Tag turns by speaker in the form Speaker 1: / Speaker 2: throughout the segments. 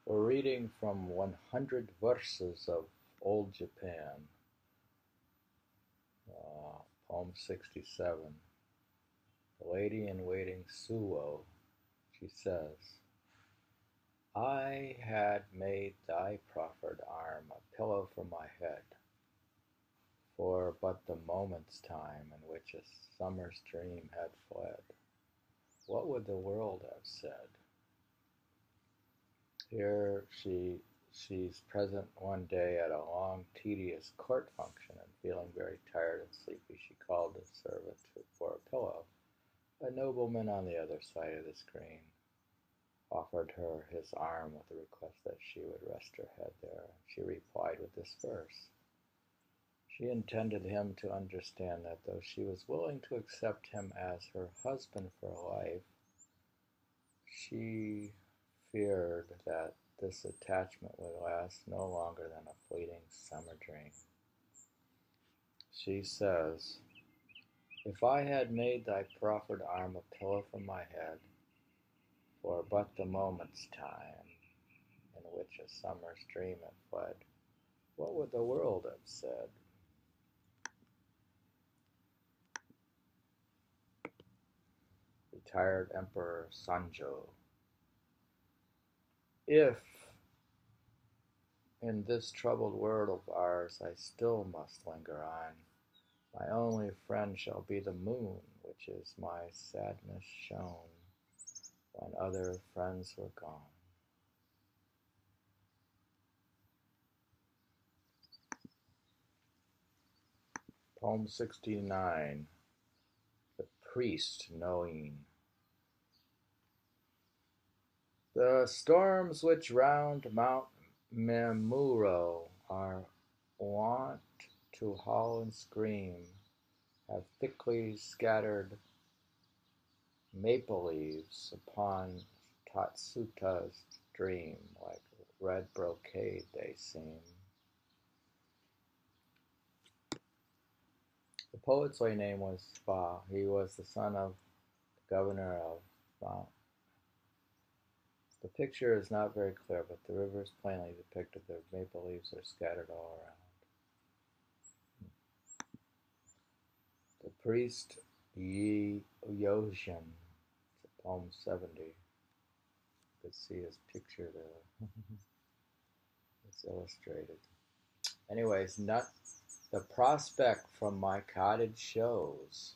Speaker 1: We're reading from 100 verses of Old Japan, poem 67. The lady in waiting Suo, she says, I had made thy proffered arm a pillow for my head, for but the moment's time in which a summer's dream had fled. What would the world have said? Here she's present one day at a long, tedious court function, and feeling very tired and sleepy, she called the servant for a pillow. A nobleman on the other side of the screen offered her his arm with the request that she would rest her head there. She replied with this verse. She intended him to understand that though she was willing to accept him as her husband for life, she feared that this attachment would last no longer than a fleeting summer dream. She says, if I had made thy proffered arm a pillow for my head, for but the moment's time in which a summer's dream had fled, what would the world have said? Retired Emperor Sanjo. If in this troubled world of ours I still must linger on, my only friend shall be the moon, which is my sadness shown when other friends were gone. Poem 69. The Priest Knowing. The storms which round Mount Memuro are wont to howl and scream have thickly scattered maple leaves upon Tatsuta's dream, like red brocade they seem. The poet's name was Fa. He was the son of the governor of Mount. The picture is not very clear, but the river is plainly depicted. The maple leaves are scattered all around. The priest Yi Yoshin, poem 70. You could see his picture there. It's illustrated. Anyways, not the prospect from my cottage shows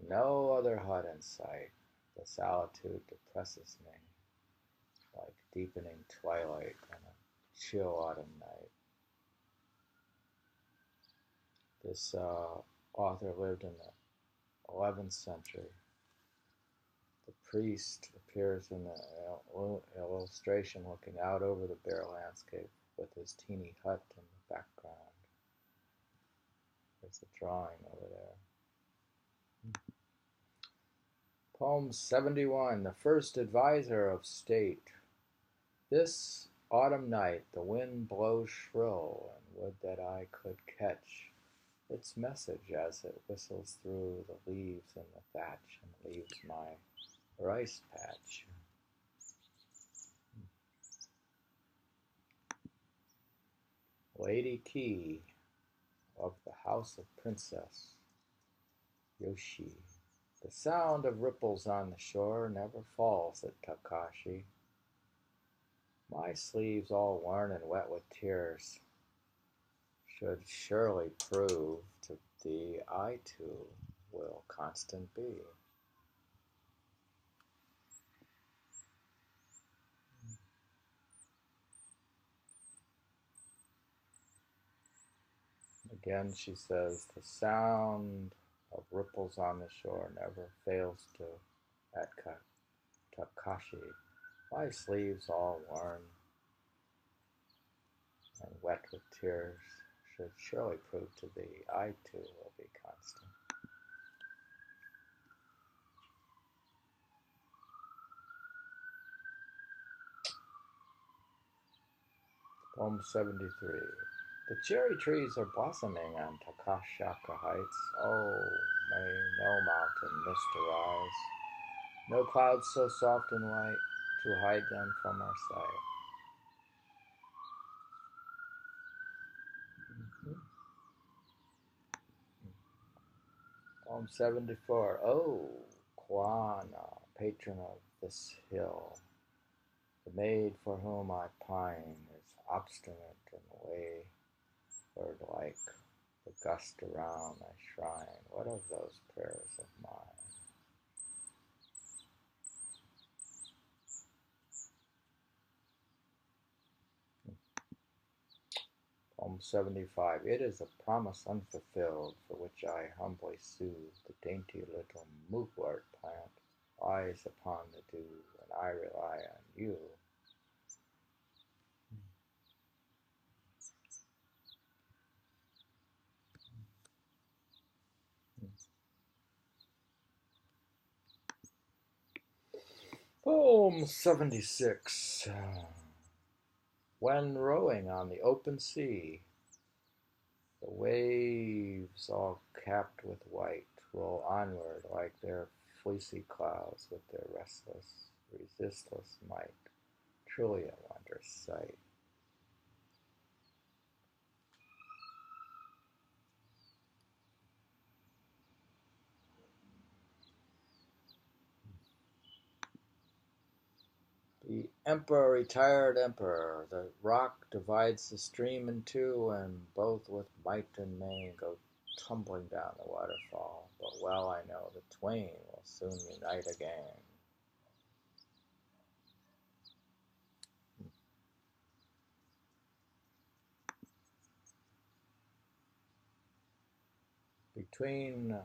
Speaker 1: no other hut in sight. The solitude depresses me like deepening twilight on a chill autumn night. This author lived in the 11th century. The priest appears in the illustration looking out over the bare landscape with his teeny hut in the background. There's a drawing over there. Poem 71, The First Advisor of State. This autumn night the wind blows shrill, and would that I could catch its message as it whistles through the leaves in the thatch and leaves my rice patch. Lady Key of the House of Princess Yoshi. The sound of ripples on the shore never falls at Takashi. My sleeves all worn and wet with tears should surely prove to thee I too will constant be. Again, she says, the sound of ripples on the shore never fails to at Takashi. My sleeves all worn and wet with tears should surely prove to thee I too will be constant. Poem 73. The cherry trees are blossoming on Takashaka Heights. Oh, may no mountain mist arise, no clouds so soft and white, to hide them from our sight. Poem 74. Oh, Kwana, patron of this hill, the maid for whom I pine is obstinate and wayward like the gust around thy shrine. What of those prayers of mine? Poem 75. It is a promise unfulfilled for which I humbly sue. The dainty little mugwort plant lies upon the dew, and I rely on you. Poem 76. When rowing on the open sea, the waves all capped with white roll onward like their fleecy clouds with their restless, resistless might. Truly a wondrous sight. The emperor, retired emperor, the rock divides the stream in two, and both with might and main go tumbling down the waterfall. But well I know the twain will soon unite again. Between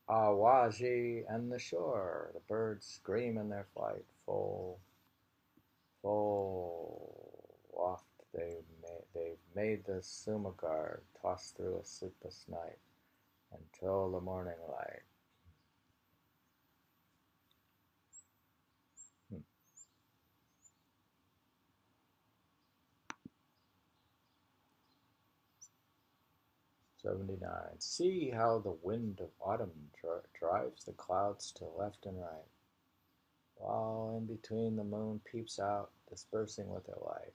Speaker 1: Awaji and the shore, the birds scream in their flight, full oft they've made the Sumagard toss through a sleepless night until the morning light. 79. See how the wind of autumn drives the clouds to left and right, while in between the moon peeps out, dispersing with her light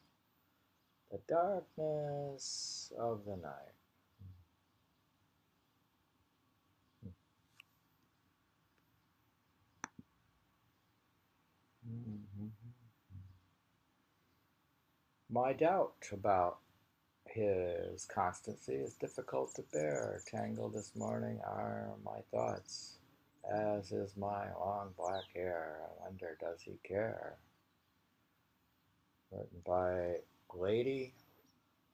Speaker 1: the darkness of the night. My doubt about his constancy is difficult to bear. Tangled this morning are my thoughts, as is my long black hair. I wonder, does he care? Written by Lady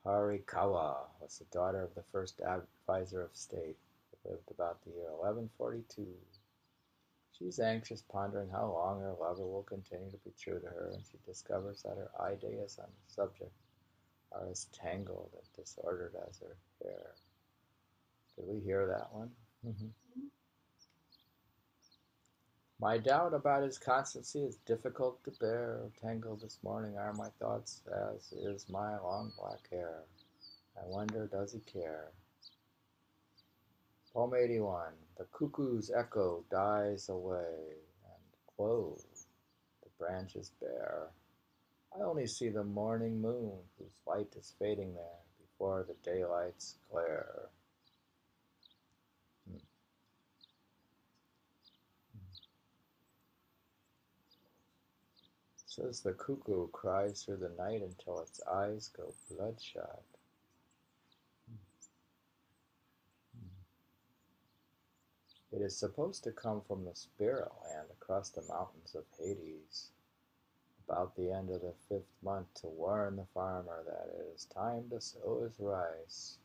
Speaker 1: Harikawa, was the daughter of the first advisor of state, who lived about the year 1142. She's anxious, pondering how long her lover will continue to be true to her, and she discovers that her ideas on the subject are as tangled and disordered as her hair. Did we hear that one? My doubt about his constancy is difficult to bear. Tangled this morning are my thoughts, as is my long black hair. I wonder, does he care? Poem 81. The cuckoo's echo dies away, and lo, the branches bare. I only see the morning moon, whose light is fading there before the daylight's glare. Says the cuckoo cries through the night until its eyes go bloodshot. It is supposed to come from the spirit land across the mountains of Hades about the end of the 5th month to warn the farmer that it is time to sow his rice.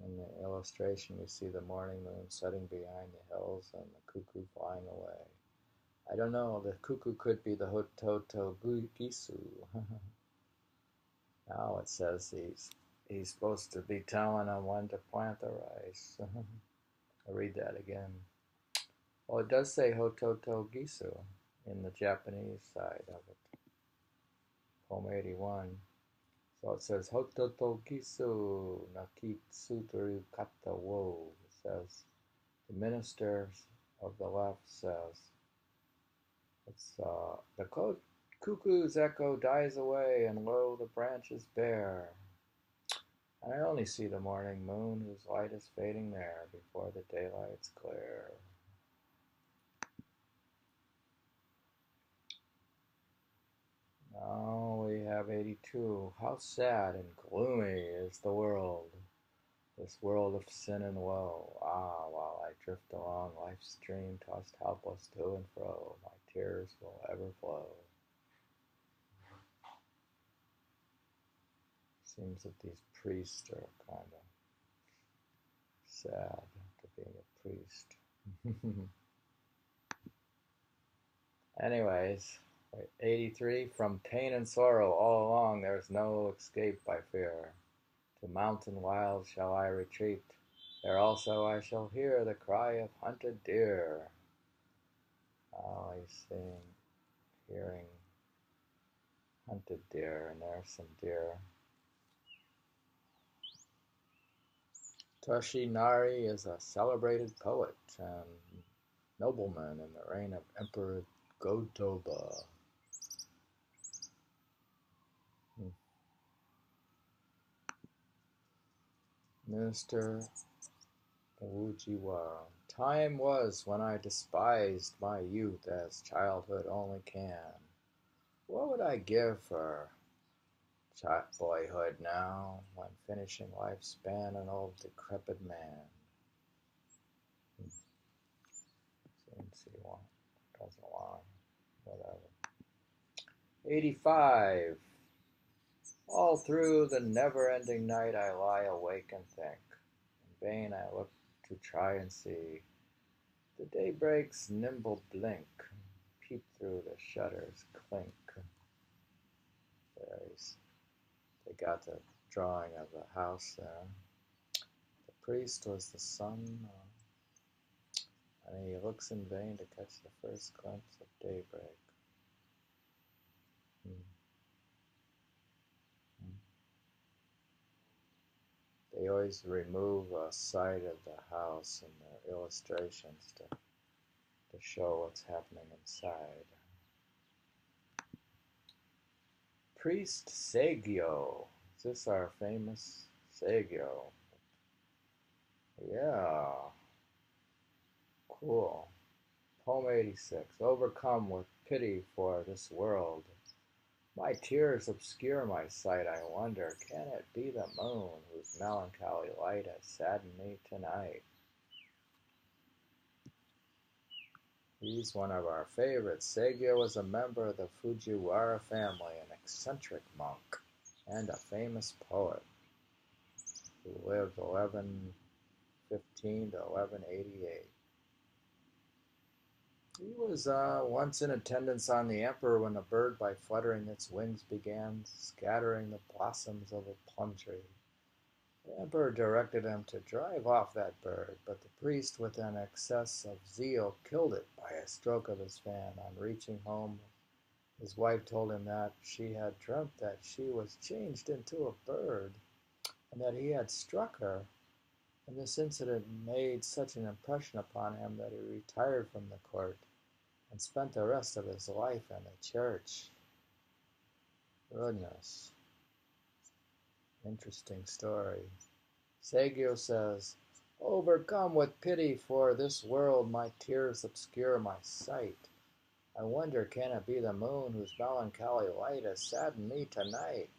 Speaker 1: In the illustration, we see the morning moon setting behind the hills and the cuckoo flying away. I don't know, the cuckoo could be the Hototo Gisu. Now it says he's supposed to be telling them when to plant the rice. I'll read that again. Well, it does say Hototo Gisu in the Japanese side of it. Poem 81. So it says Hototo Gisu Nakitsutaru Kata wo. It says, the minister of the left says, It's the cuckoo's echo dies away, and lo, the branches bare. And I only see the morning moon, whose light is fading there before the daylight's glare. Now we have 82. How sad and gloomy is the world, this world of sin and woe. Ah, while I drift along life's stream, tossed helpless to and fro, my tears will ever flow. Seems that these priests are kind of sad to being a priest. Anyways, 83. From pain and sorrow all along there's no escape by fear. To mountain wilds shall I retreat. There also I shall hear the cry of hunted deer. Oh, he's seeing, hearing hunted deer, and there's some deer. Toshinari is a celebrated poet and nobleman in the reign of Emperor Go-Toba. Minister Fujiwara. Time was when I despised my youth as childhood only can. What would I give for boyhood now, when finishing life's span an old decrepit man? Seems he doesn't want, whatever. 85. All through the never-ending night I lie awake and think. In vain I look to try and see the daybreak's nimble blink, peep through the shutters clink. They got the drawing of the house there. The priest was the sun, and he looks in vain to catch the first glimpse of daybreak. They always remove a side of the house in their illustrations to show what's happening inside. Priest Seigyo. Is this our famous Seigyo? Yeah. Cool. Poem 86. Overcome with pity for this world. My tears obscure my sight. I wonder, can it be the moon whose melancholy light has saddened me tonight? He's one of our favorites. Seigyo was a member of the Fujiwara family, an eccentric monk, and a famous poet who lived 1115 to 1188. He was once in attendance on the emperor when a bird, by fluttering its wings, began scattering the blossoms of a plum tree. The emperor directed him to drive off that bird, but the priest, with an excess of zeal, killed it by a stroke of his fan. On reaching home, his wife told him that she had dreamt that she was changed into a bird, and that he had struck her. And this incident made such an impression upon him that he retired from the court and spent the rest of his life in the church. Goodness. Interesting story. Seigyo says, overcome with pity for this world, my tears obscure my sight. I wonder, can it be the moon whose melancholy light has saddened me tonight?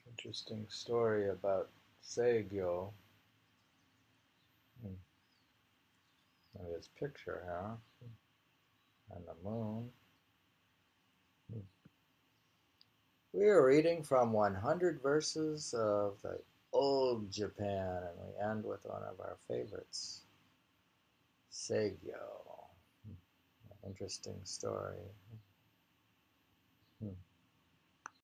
Speaker 1: Interesting story about Seigyo. Look at his picture, huh? And the moon. We are reading from 100 verses of the Old Japan, and we end with one of our favorites, Seigyo. Interesting story.